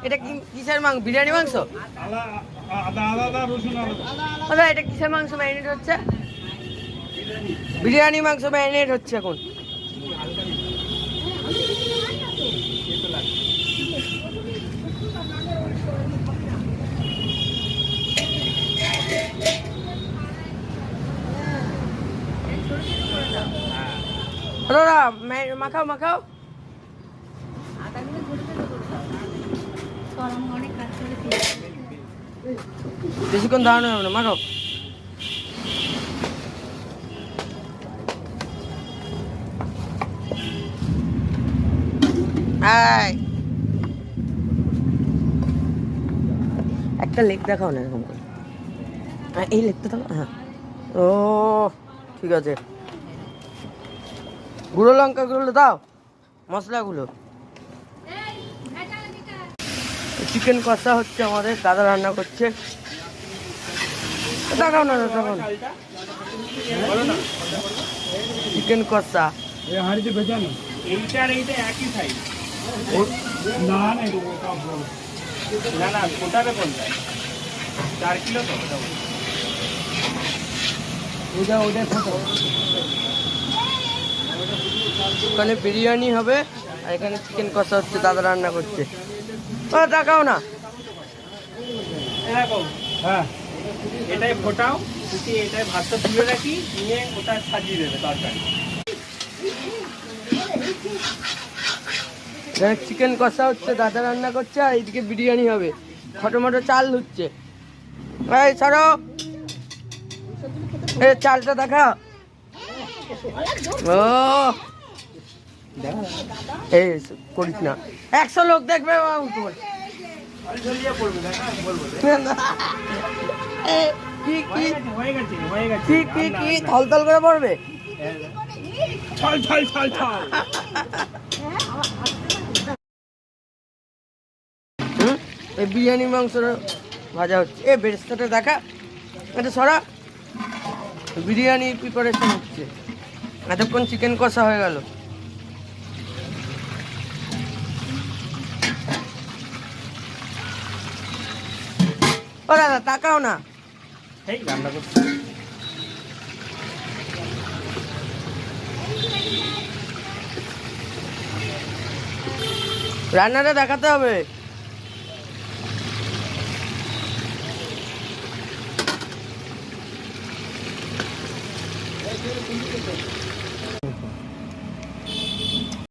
এটা কি কিসের মাংস? বিরিয়ানি মাংস? দাদা এটা কিসের মাংস ম্যারিনেট হচ্ছে? বিরিয়ানি মাংস ম্যারিনেট হচ্ছে এখন। দাদা মাখাও মাখাও। বেশিক্ষণ দাঁড়ানো হবে না, মাখাও। একটা লেগ দেখাও না এরকম করে। এই লেগটা দাও। হ্যাঁ, ও ঠিক আছে। গুঁড়ো লঙ্কাগুলো দাও, মশলাগুলো। চিকেন কষা হচ্ছে আমাদের, দাদা রান্না করছে। দেখাও না, দেখাও না। চিকেন কষা হাঁড়িতে ভেজানো, এইটা আর এইটা একই সাইজ। না না না না, কোটারে কোনটা 4 কিলো তো ওটা ওটা ছোট। ওখানে বিরিয়ানি হবে আর এখানে চিকেন কষা হচ্ছে, দাদা রান্না করছে। ও দেখাও না। এরকম হ্যাঁ, এটাই ফোটাও, তুই এটাই ভাতটা তুলে রাখি, নিয়ে ওটা সাজিয়ে দেবে তরকারি। চিকেন কষা হচ্ছে, দাদা রান্না করছে, আর এইদিকে বিরিয়ানি হবে। ফটোমটো চাল হচ্ছে। এই সরো, এই চালটা দেখা। ও এই করিস না, 100 লোক দেখবে। কি থলথল করে পড়বে। এই বিরিয়ানি মাংস ভাজা হচ্ছে। এ বেরেস্তাটা দেখা, এটা সরা। বিরিয়ানি প্রিপারেশন হচ্ছে, এতক্ষণ চিকেন কষা হয়ে গেল। ও দাদা তাকাও না। রান্নাটা দেখাতে হবে।